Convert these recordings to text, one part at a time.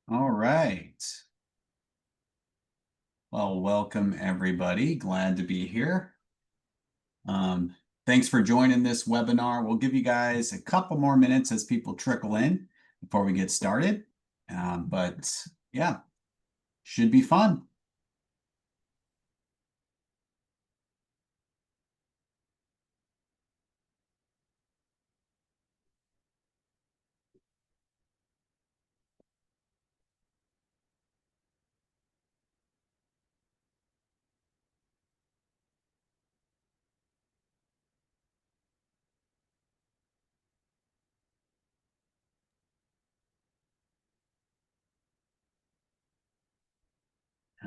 All right. Well, welcome everybody. Glad to be here. Um, Thanks for joining this webinar. We'll give you guys a couple more minutes as people trickle in before we get started. But yeah, should be fun.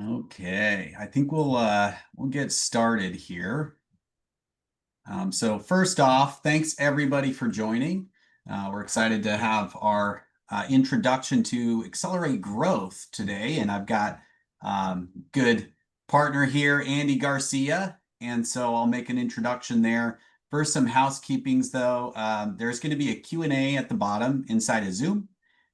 Okay, I think we'll get started here. So first off, thanks everybody for joining. We're excited to have our introduction to Accelerate Growth today, and I've got good partner here, Andy Garcia, and so I'll make an introduction there. First, some housekeepings though. There's going to be a Q&A at the bottom inside of Zoom,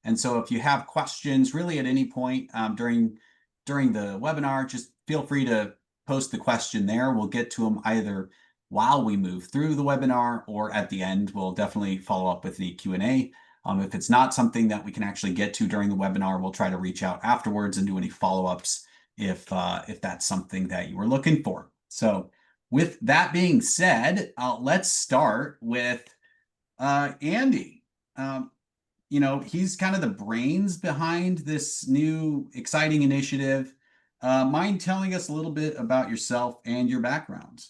and so if you have questions really at any point during the webinar, just feel free to post the question there. We'll get to them either while we move through the webinar or at the end. We'll definitely follow up with the Q&A. If it's not something that we can actually get to during the webinar, we'll try to reach out afterwards and do any follow-ups if that's something that you were looking for. So with that being said, let's start with Andy. He's kind of the brains behind this new exciting initiative. Mind telling us a little bit about yourself and your background?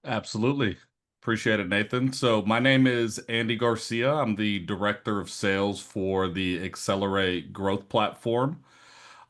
Absolutely. Appreciate it, Nathan. So my name is Andy Garcia. I'm the Director of Sales for the Accelerate Growth Platform.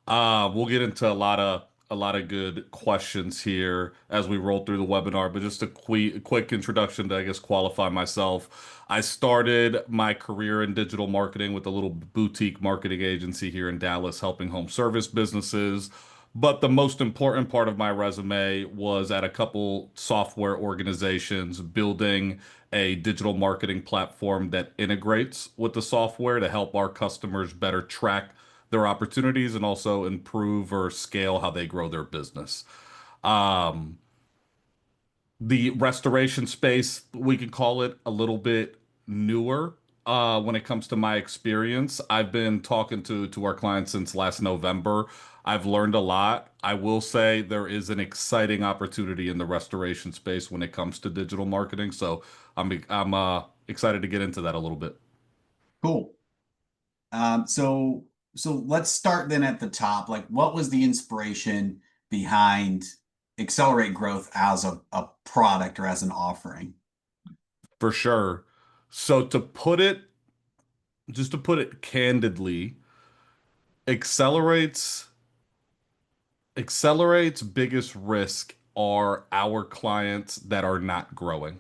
We'll get into a lot of good questions here as we roll through the webinar, but just a quick introduction to, I guess, qualify myself. I started my career in digital marketing with a little boutique marketing agency here in Dallas, helping home service businesses. But the most important part of my resume was at a couple software organizations building a digital marketing platform that integrates with the software to help our customers better track their opportunities and also improve or scale how they grow their business. Um, the restoration space, we can call it a little bit newer when it comes to my experience. I've been talking to our clients since last November. I've learned a lot. I will say there is an exciting opportunity in the restoration space when it comes to digital marketing. So I'm excited to get into that a little bit. Cool. So let's start then at the top. Like, what was the inspiration behind Accelerate Growth as a product or as an offering? For sure. So just to put it candidly, accelerates accelerates biggest risk are our clients that are not growing.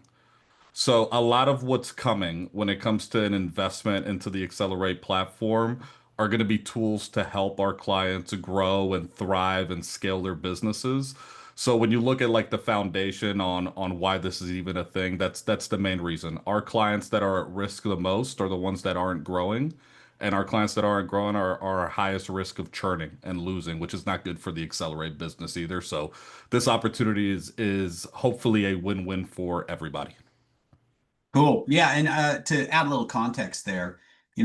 So a lot of what's coming when it comes to an investment into the Accelerate platform are going to be tools to help our clients grow and thrive and scale their businesses. So when you look at like the foundation on why this is even a thing, that's the main reason. Our clients that are at risk the most are the ones that aren't growing, and our clients that aren't growing are our highest risk of churning and losing, which is not good for the Accelerate business either. So this opportunity is hopefully a win-win for everybody. Cool. Yeah, and to add a little context there,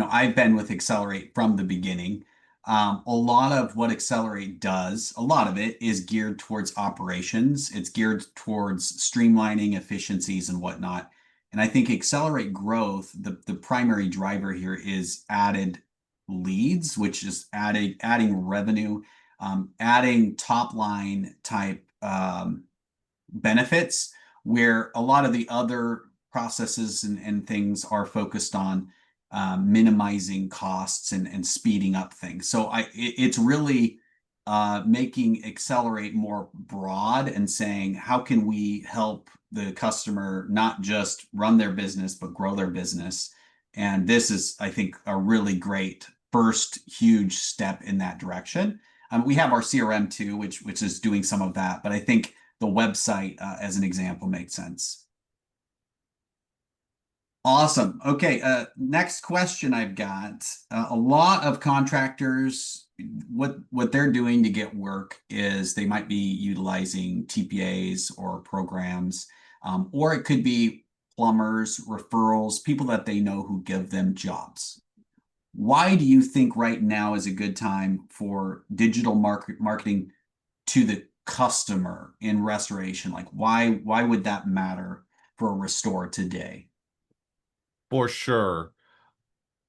I've been with Accelerate from the beginning. A lot of what Accelerate does, a lot of it is geared towards operations. It's geared towards streamlining efficiencies and whatnot. And I think Accelerate Growth, the primary driver here is added leads, which is adding revenue, adding top line type benefits, where a lot of the other processes and things are focused on minimizing costs and speeding up things. So it's really making Accelerate more broad and saying, how can we help the customer not just run their business, but grow their business? And this is, I think, a really great first huge step in that direction. We have our CRM too, which is doing some of that, but I think the website, as an example, makes sense. Awesome. Okay, next question I've got. A lot of contractors, what they're doing to get work is they might be utilizing TPAs or programs, or it could be plumbers, referrals, people that they know who give them jobs. Why do you think right now is a good time for digital marketing to the customer in restoration? Like why would that matter for a restore today? For sure.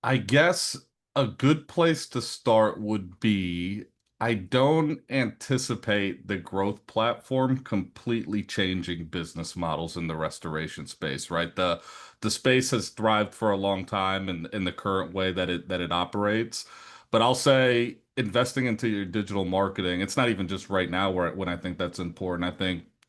I guess a good place to start would be I don't anticipate the growth platform completely changing business models in the restoration space, right? The space has thrived for a long time in the current way that it operates. But I'll say investing into your digital marketing, it's not even just right now where when I think that's important.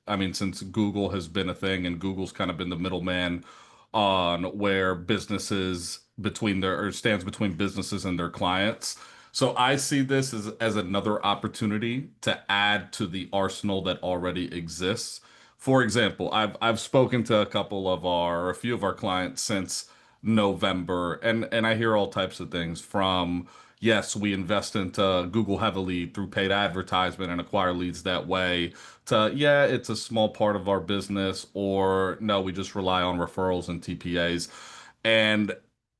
I mean, since Google has been a thing and Google's kind of been the middleman on where businesses between their or stands between businesses and their clients. So I see this as another opportunity to add to the arsenal that already exists. For example, I've spoken to a few of our clients since November, and I hear all types of things from yes, we invest into Google heavily through paid advertisement and acquire leads that way, to yeah, it's a small part of our business, or no, we just rely on referrals and TPAs. And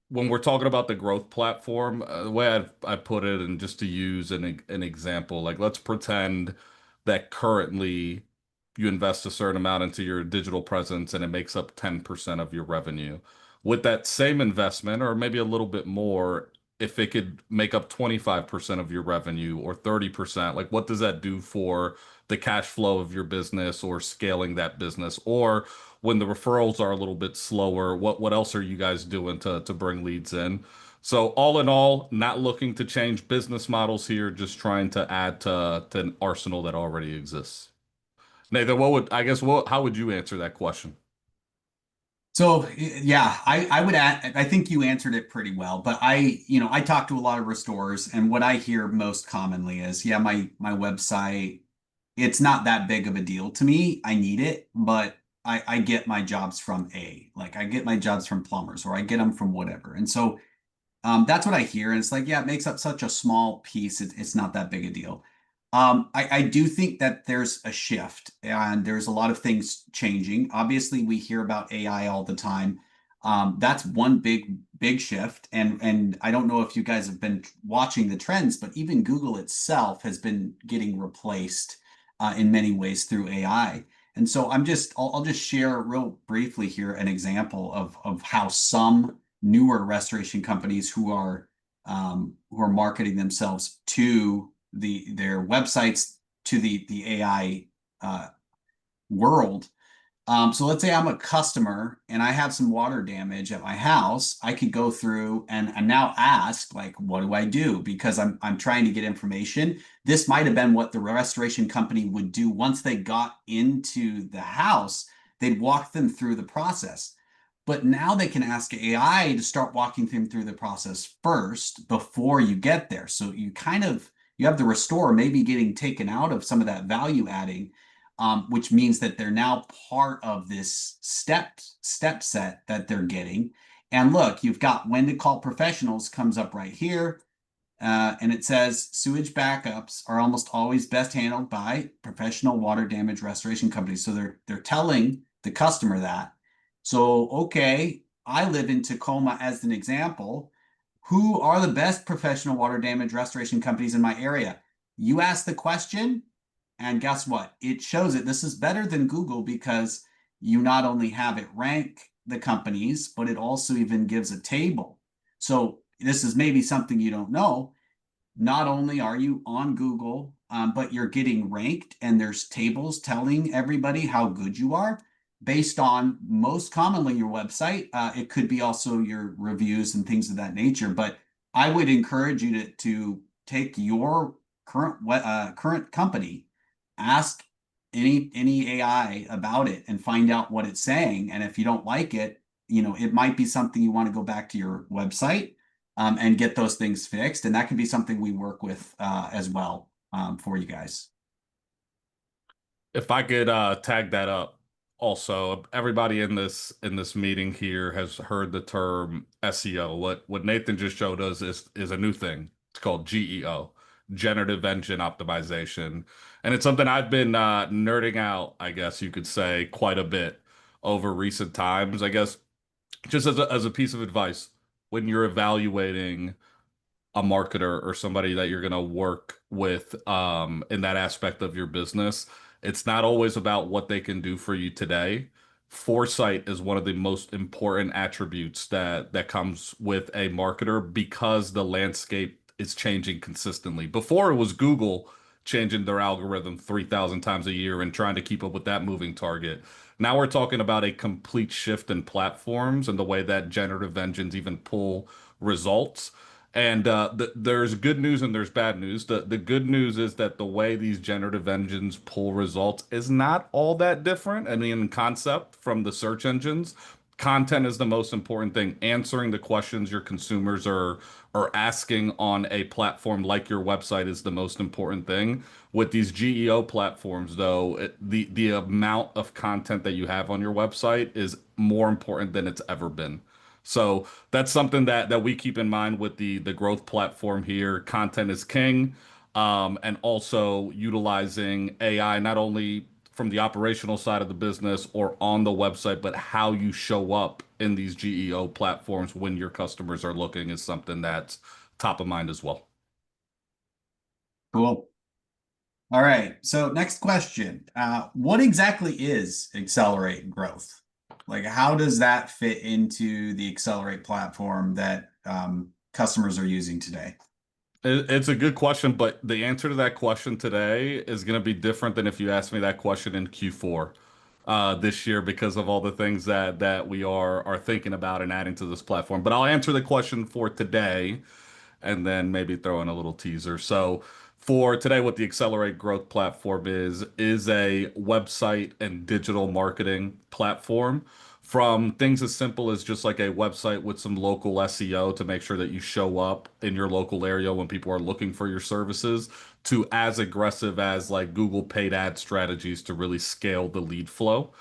when we're talking about the growth platform, the way I put it, and just to use an example, like let's pretend that currently you invest a certain amount into your digital presence and it makes up 10% of your revenue. With that same investment, or maybe a little bit more, if it could make up 25% of your revenue or 30%, like what does that do for the cash flow of your business or scaling that business? Or when the referrals are a little bit slower, what else are you guys doing to bring leads in? So all in all, not looking to change business models here, just trying to add to an arsenal that already exists. Nathan, how would you answer that question? So yeah, I would add, I think you answered it pretty well, but I talk to a lot of restorers and what I hear most commonly is, yeah, my website, it's not that big of a deal to me. I need it, but I get my jobs from like I get my jobs from plumbers or I get them from whatever. And so that's what I hear. And it's like, yeah, it makes up such a small piece. It's not that big a deal. I do think that there's a shift and there's a lot of things changing. Obviously, we hear about AI all the time. That's one big shift. And I don't know if you guys have been watching the trends, but even Google itself has been getting replaced in many ways through AI. And so I'll just share real briefly here an example of how some newer restoration companies who are marketing themselves to their websites to the AI world. So let's say I'm a customer and I have some water damage at my house. I could go through and now ask, like, what do I do? Because I'm trying to get information. This might have been what the restoration company would do once they got into the house. They'd walk them through the process. But now they can ask AI to start walking them through the process first before you get there. So you have the restorer maybe getting taken out of some of that value adding, which means that they're now part of this step set that they're getting. And look, you've got when to call professionals comes up right here. And it says sewage backups are almost always best handled by professional water damage restoration companies. So they're telling the customer that. So okay, I live in Tacoma as an example. Who are the best professional water damage restoration companies in my area? You ask the question, and guess what? It shows it. This is better than Google because you not only have it rank the companies, but it also even gives a table. So this is maybe something you don't know. Not only are you on Google, but you're getting ranked, and there's tables telling everybody how good you are based on most commonly your website. It could be also your reviews and things of that nature. But I would encourage you to take your current company, ask any AI about it, and find out what it's saying. And if you don't like it, it might be something you want to go back to your website and get those things fixed. And that can be something we work with as well for you guys. If I could tag that up, Also, everybody in this meeting here has heard the term SEO. What Nathan just showed us is a new thing. It's called GEO, Generative Engine Optimization, and it's something I've been nerding out, I guess you could say, quite a bit over recent times. I guess just as a piece of advice when you're evaluating a marketer or somebody that you're going to work with in that aspect of your business, it's not always about what they can do for you today. Foresight is one of the most important attributes that comes with a marketer because the landscape is changing consistently. Before it was Google changing their algorithm 3,000 times a year and trying to keep up with that moving target. Now we're talking about a complete shift in platforms and the way that generative engines even pull results. And there's good news and there's bad news. The good news is that the way these generative engines pull results is not all that different. I mean, in concept from the search engines, content is the most important thing. Answering the questions your consumers are asking on a platform like your website is the most important thing. With these GEO platforms, though, the amount of content that you have on your website is more important than it's ever been. So that's something that we keep in mind with the growth platform here. Content is king, and also utilizing AI not only from the operational side of the business or on the website, but how you show up in these GEO platforms when your customers are looking is something that's top of mind as well. Cool. All right. So next question. What exactly is Accelerate Growth? Like, how does that fit into the Accelerate platform that customers are using today? It's a good question, but the answer to that question today is going to be different than if you asked me that question in Q4 this year because of all the things that we are thinking about and adding to this platform. But I'll answer the question for today and then maybe throw in a little teaser. So for today, what the Accelerate Growth platform is a website and digital marketing platform from things as simple as just like a website with some local SEO to make sure that you show up in your local area when people are looking for your services to as aggressive as like Google paid ad strategies to really scale the lead flow.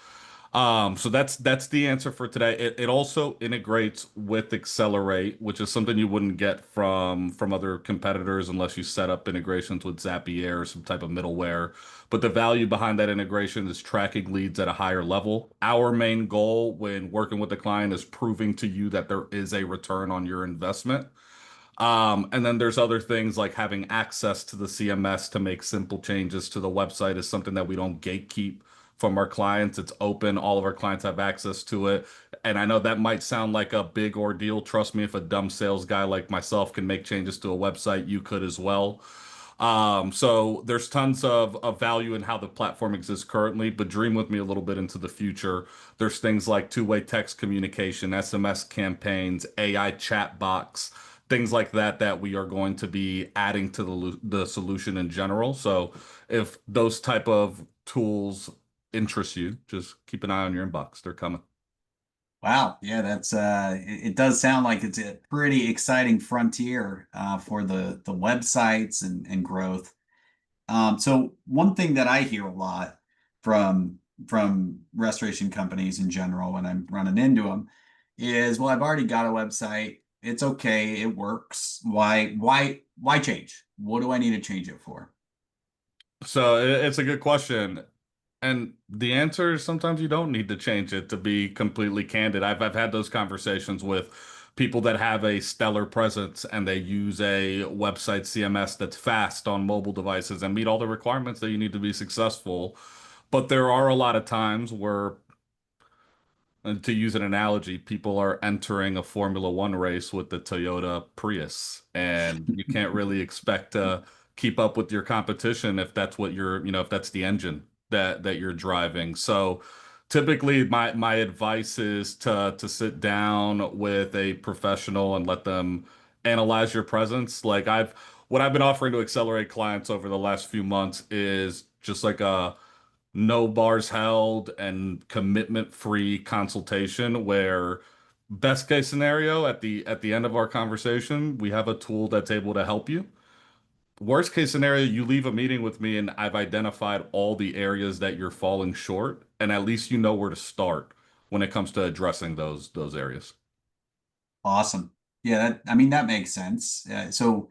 So that's the answer for today. It also integrates with Accelerate, which is something you wouldn't get from other competitors unless you set up integrations with Zapier or some type of middleware. But the value behind that integration is tracking leads at a higher level. Our main goal when working with the client is proving to you that there is a return on your investment. And then there's other things like having access to the CMS to make simple changes to the website is something that we don't gatekeep from our clients. It's open. All of our clients have access to it. And I know that might sound like a big ordeal. Trust me, if a dumb sales guy like myself can make changes to a website, you could as well. So there's tons of value in how the platform exists currently, but dream with me a little bit into the future. There's things like two-way text communication, SMS campaigns, AI chat box, things like that we are going to be adding to the solution in general. So if those type of tools interest you, just keep an eye on your inbox. They're coming. Wow, yeah, that's it does sound like it's a pretty exciting frontier for the websites and growth. So one thing that I hear a lot from restoration companies in general when I'm running into them is, well, I've already got a website. It's okay, it works. Why change? What do I need to change it for? So it's a good question. And the answer is sometimes you don't need to change it to be completely candid. I've had those conversations with people that have a stellar presence and they use a website CMS that's fast on mobile devices and meet all the requirements that you need to be successful. But there are a lot of times where and to use an analogy, people are entering a Formula One race with the Toyota Prius, and you can't really expect to keep up with your competition if that's what you're, if that's the engine that you're driving. So typically my advice is to sit down with a professional and let them analyze your presence. Like what I've been offering to accelerate clients over the last few months is just like a no bars held and commitment free consultation where best case scenario at the end of our conversation we have a tool that's able to help you. Worst case scenario, you leave a meeting with me and I've identified all the areas that you're falling short and at least you know where to start when it comes to addressing those areas. Awesome. Yeah, I mean, that makes sense. So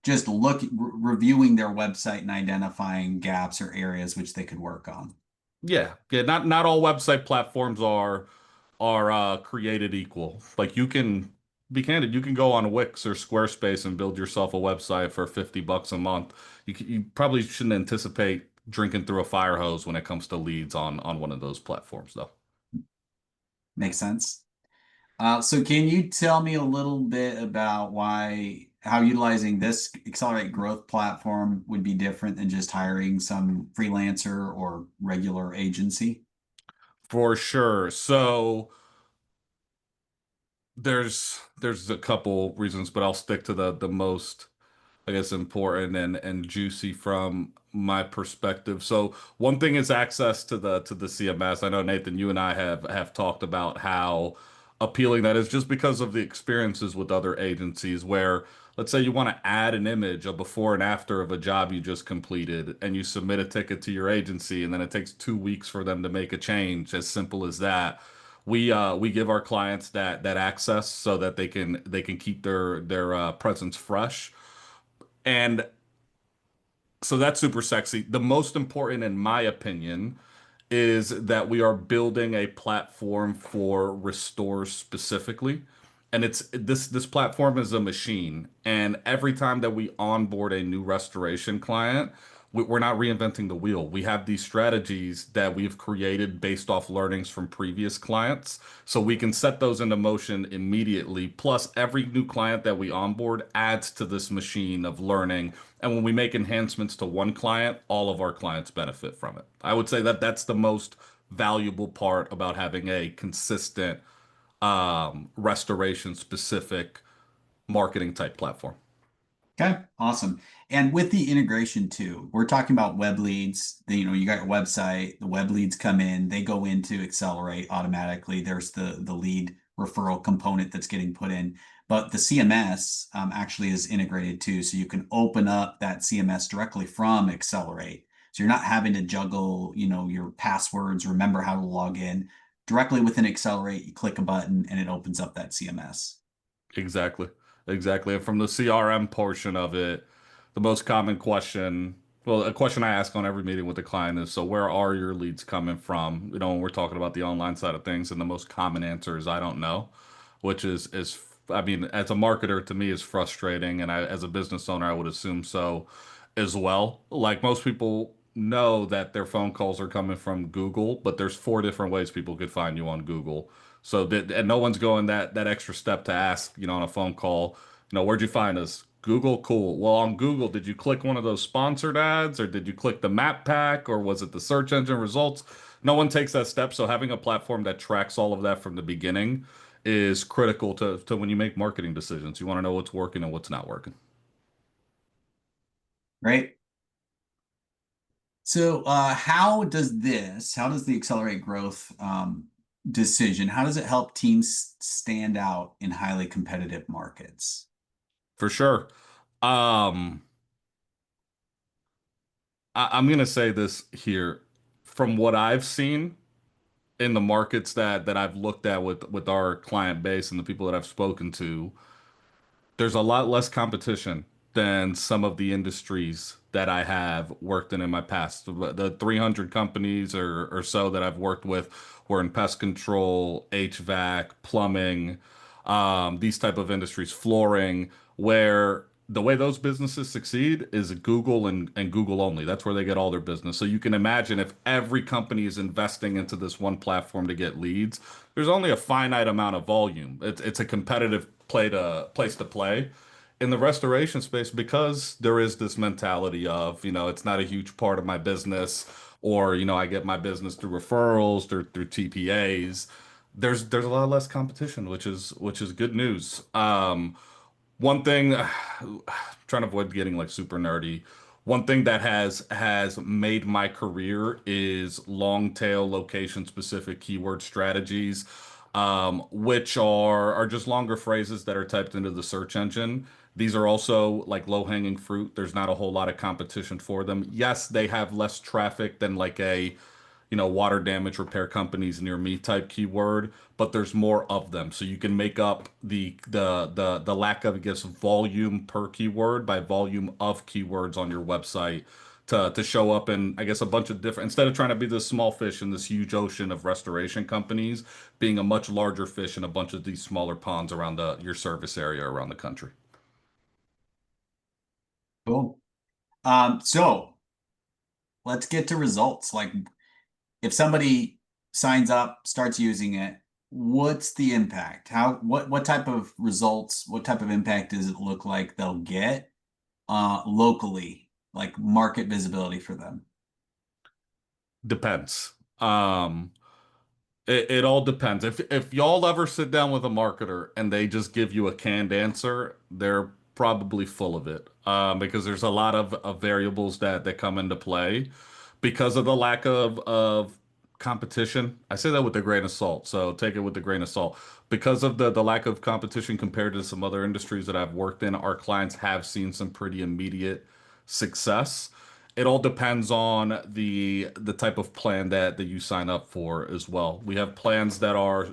just reviewing their website and identifying gaps or areas which they could work on. Yeah, yeah. Not all website platforms are created equal. Like you can be candid, you can go on Wix or Squarespace and build yourself a website for $50 a month. You probably shouldn't anticipate drinking through a fire hose when it comes to leads on one of those platforms, though. Makes sense. So can you tell me a little bit about how utilizing this Accelerate Growth platform would be different than just hiring some freelancer or regular agency? For sure. So there's a couple reasons, but I'll stick to the most, I guess, important and juicy from my perspective. So one thing is access to the CMS. I know Nathan, you and I have talked about how appealing that is just because of the experiences with other agencies where let's say you want to add an image, a before and after of a job you just completed, and you submit a ticket to your agency, and then it takes 2 weeks for them to make a change, as simple as that. We give our clients that access so that they can keep their presence fresh. And so that's super sexy. The most important, in my opinion, is that we are building a platform for restores specifically. And it's this platform is a machine. And every time that we onboard a new restoration client, we're not reinventing the wheel. We have these strategies that we've created based off learnings from previous clients. So we can set those into motion immediately. Plus, every new client that we onboard adds to this machine of learning. And when we make enhancements to one client, all of our clients benefit from it. I would say that that's the most valuable part about having a consistent restoration specific marketing type platform. Okay, awesome. And with the integration too, we're talking about web leads. You got your website, the web leads come in, they go into Accelerate automatically. There's the lead referral component that's getting put in, but the CMS actually is integrated too, so you can open up that CMS directly from Accelerate. So you're not having to juggle, your passwords, remember how to log in. Directly within Accelerate, you click a button and it opens up that CMS. Exactly. Exactly. And from the CRM portion of it, the most common question, well, a question I ask on every meeting with the client is, so where are your leads coming from? When we're talking about the online side of things, and the most common answer is I don't know, which is I mean, as a marketer to me is frustrating, and as a business owner, I would assume so as well. Like most people know that their phone calls are coming from Google, but there's four different ways people could find you on Google. So that and no one's going that extra step to ask, on a phone call, where'd you find us? Google, cool. Well, on Google, did you click one of those sponsored ads or did you click the map pack or was it the search engine results? No one takes that step. So having a platform that tracks all of that from the beginning is critical to when you make marketing decisions. You want to know what's working and what's not working. Right? So, how does the accelerate growth decision, how does it help teams stand out in highly competitive markets? For sure. Um, I'm gonna say this here. From what I've seen in the markets that I've looked at with our client base and the people that I've spoken to, there's a lot less competition than some of the industries that I have worked in my past. The 300 companies or so that I've worked with were in pest control, HVAC, plumbing, these type of industries, flooring, where the way those businesses succeed is Google and Google only. That's where they get all their business. So you can imagine if every company is investing into this one platform to get leads, there's only a finite amount of volume. It's a competitive place to play in the restoration space because there is this mentality of, it's not a huge part of my business, or, I get my business through referrals, through TPAs. There's a lot less competition, which is good news. One thing, trying to avoid getting like super nerdy. One thing that has made my career is long tail location specific keyword strategies, which are just longer phrases that are typed into the search engine. These are also like low hanging fruit. There's not a whole lot of competition for them. Yes, they have less traffic than like a water damage repair companies near me type keyword, but there's more of them. So you can make up the lack of, I guess, volume per keyword by volume of keywords on your website to show up in, I guess, a bunch of different, instead of trying to be this small fish in this huge ocean of restoration companies, being a much larger fish in a bunch of these smaller ponds around your service area around the country. Cool. So let's get to results. Like if somebody signs up, starts using it, what's the impact? What type of results, what type of impact does it look like they'll get locally, like market visibility for them? Depends. It all depends. If y'all ever sit down with a marketer and they just give you a canned answer, they're probably full of it. Because there's a lot of variables that come into play because of the lack of competition. I say that with a grain of salt, so take it with a grain of salt. Because of the lack of competition compared to some other industries that I've worked in, our clients have seen some pretty immediate success. It all depends on the type of plan that you sign up for as well. We have plans that are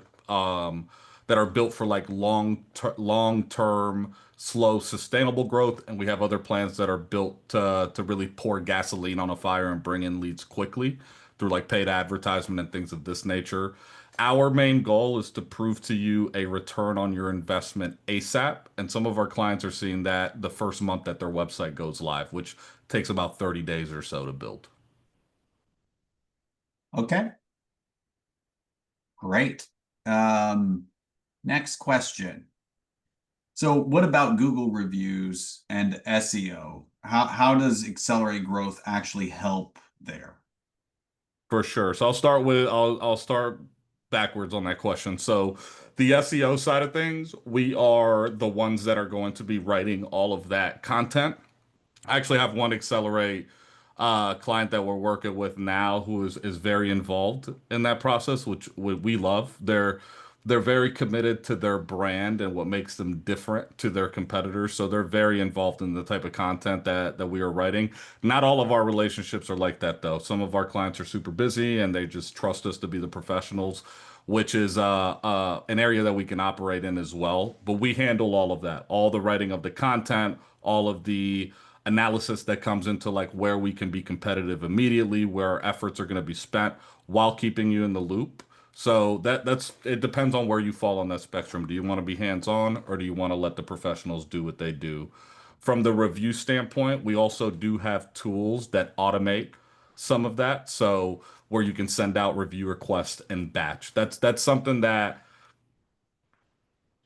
built for like long term, slow, sustainable growth, and we have other plans that are built to really pour gasoline on a fire and bring in leads quickly through like paid advertisement and things of this nature. Our main goal is to prove to you a return on your investment ASAP. And some of our clients are seeing that the first month that their website goes live, which takes about 30 days or so to build. Okay, great. Um, Next question. So what about Google reviews and SEO? How does Accelerate Growth actually help there? For sure. So I'll start backwards on that question. So the SEO side of things, we are the ones that are going to be writing all of that content. I actually have one Accelerate client that we're working with now who is very involved in that process, which we love. They're very committed to their brand and what makes them different to their competitors. So they're very involved in the type of content that we are writing. Not all of our relationships are like that though. Some of our clients are super busy and they just trust us to be the professionals, which is an area that we can operate in as well. But we handle all of that, all the writing of the content, all of the analysis that comes into like where we can be competitive immediately, where our efforts are going to be spent while keeping you in the loop. So that's it depends on where you fall on that spectrum. Do you want to be hands-on or do you want to let the professionals do what they do? From the review standpoint, we also do have tools that automate some of that. So where you can send out review requests in batch. That's something that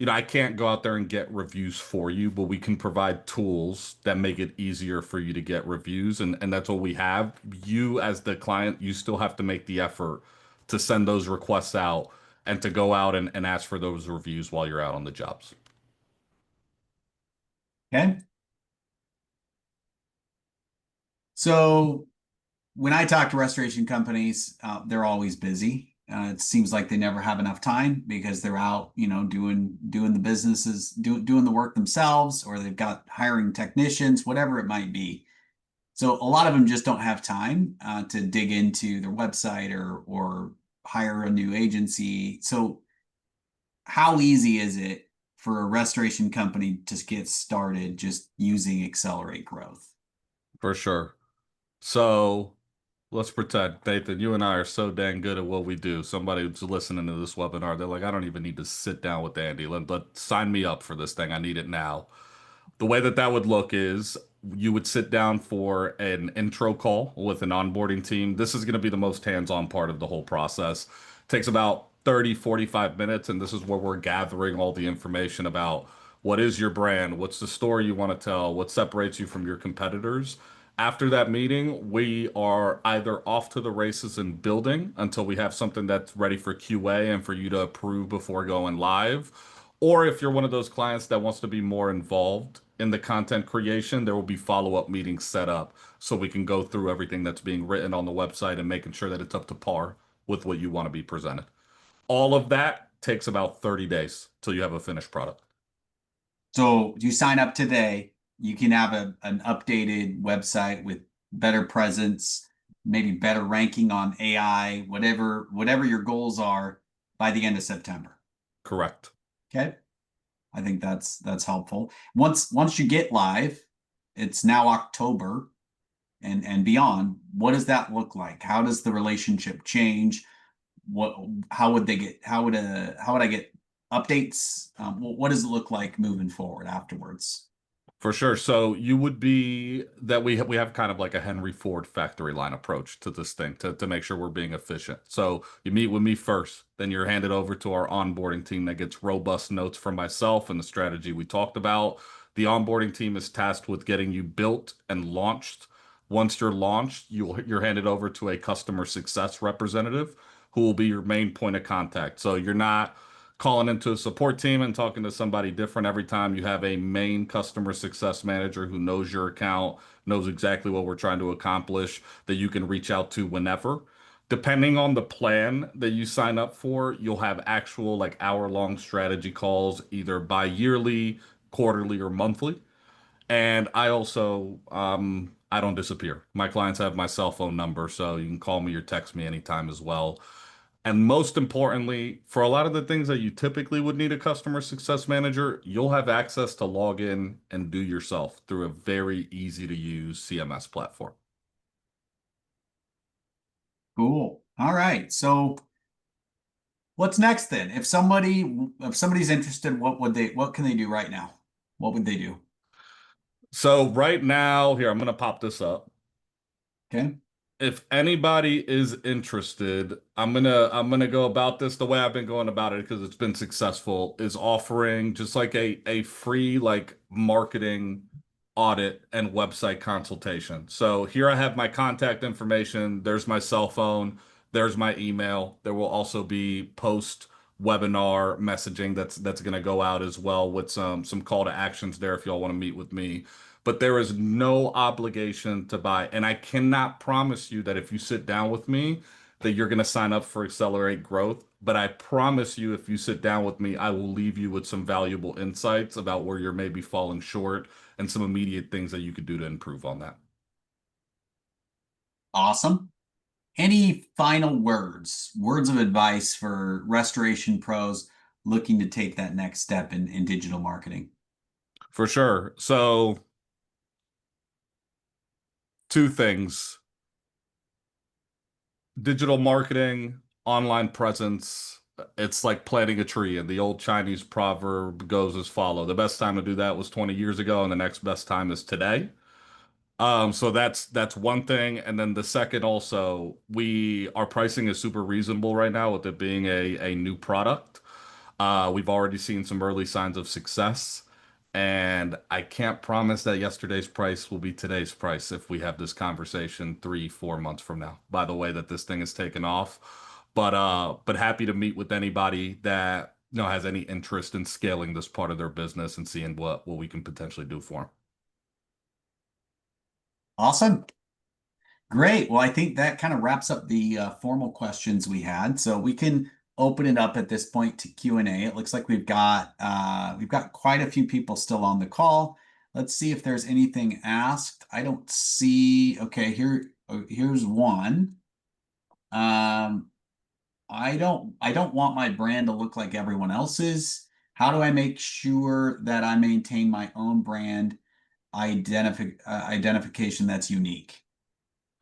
I can't go out there and get reviews for you, but we can provide tools that make it easier for you to get reviews. And that's what we have. You, as the client, you still have to make the effort to send those requests out and to go out and ask for those reviews while you're out on the jobs. Okay. So when I talk to restoration companies, they're always busy. It seems like they never have enough time because they're out, doing the businesses, doing the work themselves, or they've got hiring technicians, whatever it might be. So a lot of them just don't have time to dig into their website or hire a new agency. So how easy is it for a restoration company to get started just using Accelerate Growth? For sure. So let's pretend, Nathan, you and I are so dang good at what we do. Somebody who's listening to this webinar, they're like, I don't even need to sit down with Andy. Let sign me up for this thing. I need it now. The way that would look is you would sit down for an intro call with an onboarding team. This is going to be the most hands-on part of the whole process. Takes about 30, 45 minutes, and this is where we're gathering all the information about what is your brand, what's the story you want to tell, what separates you from your competitors. After that meeting, we are either off to the races and building until we have something that's ready for QA and for you to approve before going live. Or if you're one of those clients that wants to be more involved in the content creation, there will be follow-up meetings set up so we can go through everything that's being written on the website and making sure that it's up to par with what you want to be presented. All of that takes about 30 days till you have a finished product. So you sign up today, you can have an updated website with better presence, maybe better ranking on AI, whatever your goals are by the end of September. Correct. Okay. I think that's helpful. Once you get live, it's now October and beyond. What does that look like? How does the relationship change? What how would they get how would I get updates? What does it look like moving forward afterwards? For sure. So you would be that we have kind of like a Henry Ford factory line approach to this thing to make sure we're being efficient. So you meet with me first, then you're handed over to our onboarding team that gets robust notes from myself and the strategy we talked about. The onboarding team is tasked with getting you built and launched. Once you're launched, you're handed over to a customer success representative who will be your main point of contact. So you're not calling into a support team and talking to somebody different every time. You have a main customer success manager who knows your account, knows exactly what we're trying to accomplish, that you can reach out to whenever. Depending on the plan that you sign up for, you'll have actual like hour-long strategy calls, either bi-yearly, quarterly, or monthly. And I also, I don't disappear. My clients have my cell phone number, so you can call me or text me anytime as well. And most importantly, for a lot of the things that you typically would need a customer success manager, you'll have access to log in and do yourself through a very easy to use CMS platform. Cool. All right. So what's next then? If somebody's interested, what can they do right now? What would they do? So right now, here, I'm going to pop this up. Okay. If anybody is interested, I'm gonna go about this the way I've been going about it because it's been successful, is offering just like a free like marketing audit and website consultation. So here I have my contact information, there's my cell phone, there's my email. There will also be post webinar messaging that's gonna go out as well with some call to actions there if y'all want to meet with me, but there is no obligation to buy. And I cannot promise you that if you sit down with me, that you're going to sign up for Accelerate Growth. But I promise you, if you sit down with me, I will leave you with some valuable insights about where you're maybe falling short and some immediate things that you could do to improve on that. Awesome. Any final words of advice for restoration pros looking to take that next step in digital marketing? For sure. So, two things: digital marketing, online presence. It's like planting a tree, and the old Chinese proverb goes as follow. The best time to do that was 20 years ago, and the next best time is today. So that's one thing. And then the second also, our pricing is super reasonable right now with it being a new product. We've already seen some early signs of success. And I can't promise that yesterday's price will be today's price if we have this conversation 3, 4 months from now, by the way that this thing is taken off. But happy to meet with anybody that has any interest in scaling this part of their business and seeing what we can potentially do for them. Awesome. Great. Well, I think that kind of wraps up the formal questions we had. So we can open it up at this point to Q&A. It looks like we've got quite a few people still on the call. Let's see if there's anything asked. I don't see. Okay, here's one. Um, I don't want my brand to look like everyone else's. How do I make sure that I maintain my own brand identification that's unique?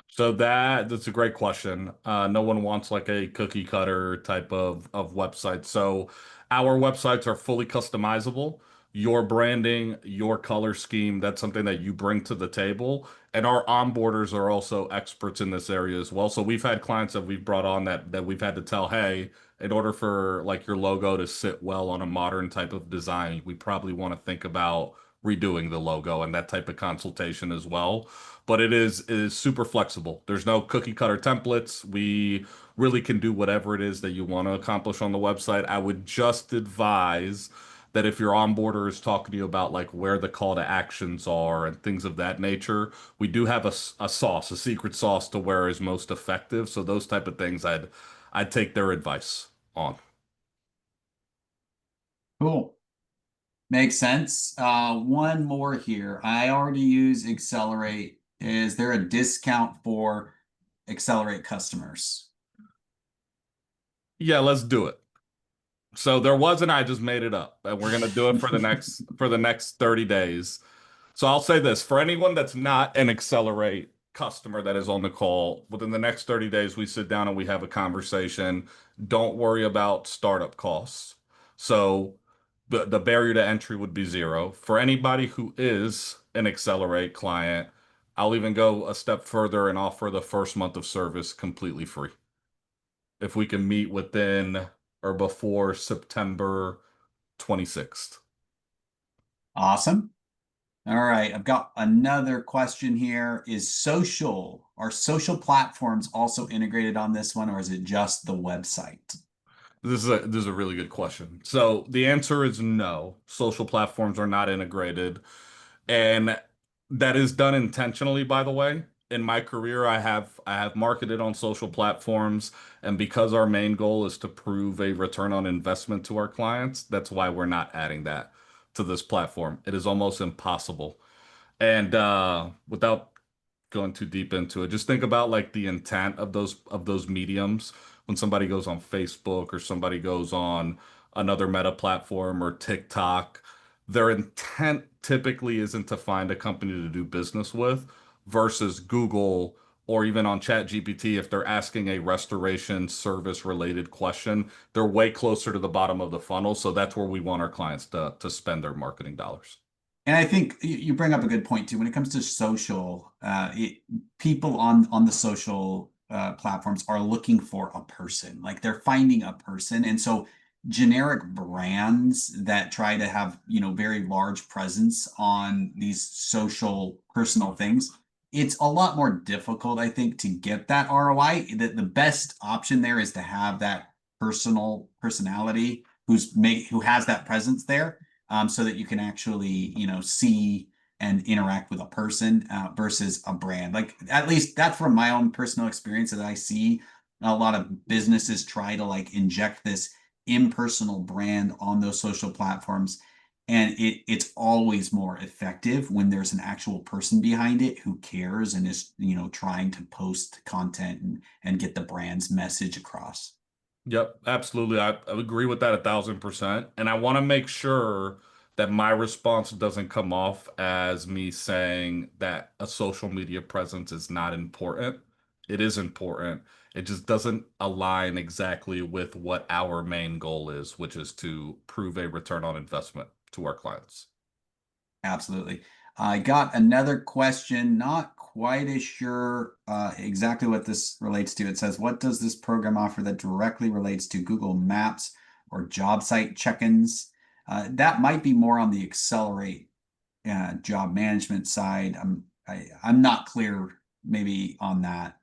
So that's a great question. No one wants like a cookie cutter type of website. So our websites are fully customizable. Your branding, your color scheme, that's something that you bring to the table. And our onboarders are also experts in this area as well. So we've had clients that we've brought on that we've had to tell, hey, in order for like your logo to sit well on a modern type of design, we probably want to think about redoing the logo and that type of consultation as well. But it is super flexible. There's no cookie cutter templates. We really can do whatever it is that you want to accomplish on the website. I would just advise that if your onboarder is talking to you about like where the call to actions are and things of that nature, we do have a sauce, a secret sauce to where is most effective. So those type of things, I'd take their advice on. Cool. Makes sense. One more here. I already use Accelerate. Is there a discount for Accelerate customers? Yeah, let's do it. So there wasn't, I just made it up. And we're gonna do it for the next 30 days. So I'll say this for anyone that's not an Accelerate customer that is on the call, within the next 30 days, we sit down and we have a conversation. Don't worry about startup costs. So the barrier to entry would be zero. For anybody who is an Accelerate client, I'll even go a step further and offer the first month of service completely free. If we can meet within or before September 26th. Awesome. All right, I've got another question here. Are social platforms also integrated on this one, or is it just the website? This is a really good question. So the answer is no. Social platforms are not integrated, and that is done intentionally, by the way. In my career, I have marketed on social platforms, and because our main goal is to prove a return on investment to our clients, that's why we're not adding that to this platform. It is almost impossible. And without going too deep into it, just think about like the intent of those mediums when somebody goes on Facebook or somebody goes on another meta platform or TikTok. Their intent typically isn't to find a company to do business with versus Google or even on ChatGPT if they're asking a restoration service related question, they're way closer to the bottom of the funnel. So that's where we want our clients to spend their marketing dollars. And I think you bring up a good point too. When it comes to social, people on the social platforms are looking for a person. Like they're finding a person, and so generic brands that try to have very large presence on these social personal things, it's a lot more difficult, I think, to get that ROI. The best option there is to have that personality who has that presence there, so that you can actually, see and interact with a person versus a brand. Like at least that's from my own personal experience that I see a lot of businesses try to like inject this impersonal brand on those social platforms. And it's always more effective when there's an actual person behind it who cares and is, trying to post content and get the brand's message across. Yep, absolutely. I agree with that 1,000%. And I want to make sure that my response doesn't come off as me saying that a social media presence is not important. It is important. It just doesn't align exactly with what our main goal is, which is to prove a return on investment to our clients. Absolutely. I got another question, not quite as sure exactly what this relates to. It says, what does this program offer that directly relates to Google Maps or job site check-ins? That might be more on the Accelerate job management side. I'm not clear maybe on that.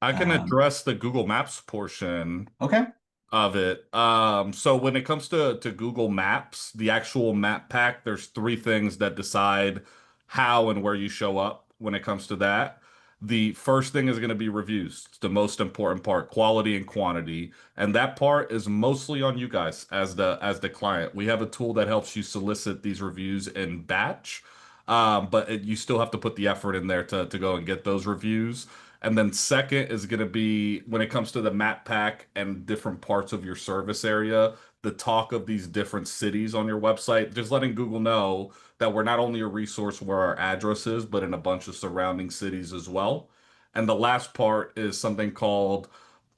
I can Um, address the Google Maps portion okay. of it. So when it comes to Google Maps, the actual map pack, there's three things that decide how and where you show up when it comes to that. The first thing is going to be reviews. It's the most important part, quality and quantity. And that part is mostly on you guys as the client. We have a tool that helps you solicit these reviews in batch. You still have to put the effort in there to go and get those reviews. And then second is going to be when it comes to the map pack and different parts of your service area, the talk of these different cities on your website, just letting Google know that we're not only a resource where our address is, but in a bunch of surrounding cities as well. And the last part is something called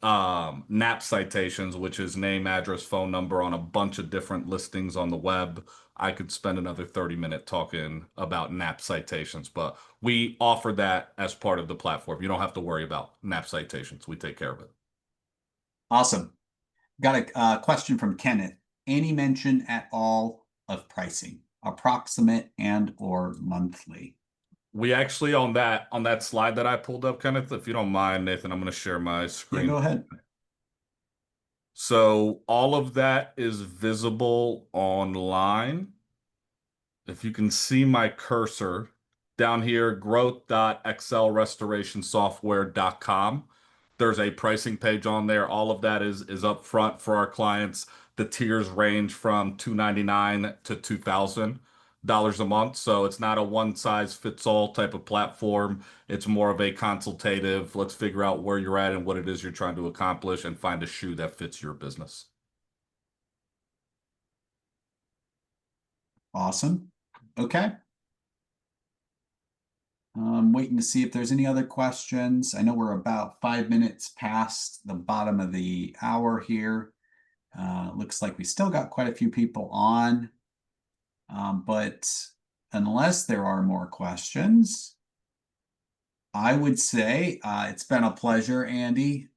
NAP citations, which is name, address, phone number on a bunch of different listings on the web. I could spend another 30-minute talking about NAP citations, but we offer that as part of the platform. You don't have to worry about NAP citations. We take care of it. Awesome. Got a question from Kenneth. Any mention at all of pricing, approximate and or monthly? We actually on that slide that I pulled up, Kenneth, if you don't mind, Nathan, I'm going to share my Yeah, screen. go ahead. So all of that is visible online. If you can see my cursor down here, growth.excelrestorationsoftware.com. There's a pricing page on there. All of that is up front for our clients. The tiers range from $299 to $2,000. a month. So it's not a one size fits all type of platform. It's more of a consultative. Let's figure out where you're at and what it is you're trying to accomplish and find a shoe that fits your business. Awesome. Okay. I'm waiting to see if there's any other questions. I know we're about 5 minutes past the bottom of the hour here. Looks like we still got quite a few people on. But unless there are more questions, I would say it's been a pleasure, Andy,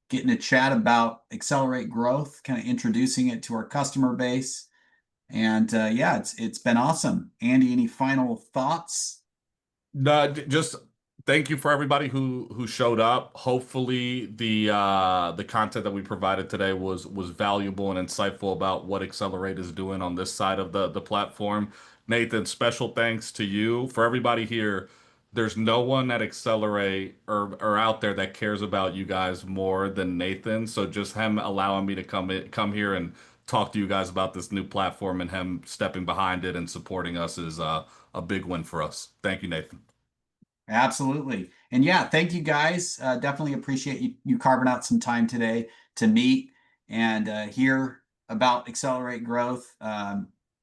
getting to chat about Accelerate Growth, kind of introducing it to our customer base. And yeah, it's been awesome. Andy, any final thoughts? No, just thank you for everybody who showed up. Hopefully the content that we provided today was valuable and insightful about what Accelerate is doing on this side of the platform. Nathan, special thanks to you. For everybody here, there's no one at Accelerate or out there that cares about you guys more than Nathan. So just him allowing me to come here and talk to you guys about this new platform and him stepping behind it and supporting us is a big win for us. Thank you, Nathan. Absolutely. And yeah, thank you guys. Definitely appreciate you carving out some time today to meet and hear about Accelerate Growth.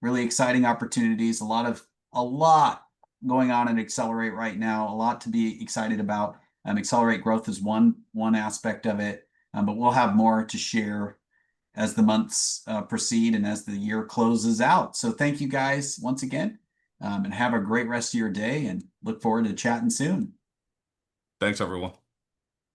Really exciting opportunities. A lot going on in Accelerate right now. A lot to be excited about. Accelerate Growth is one aspect of it, but we'll have more to share as the months proceed and as the year closes out. So thank you guys once again. And have a great rest of your day and look forward to chatting soon. Thanks, everyone.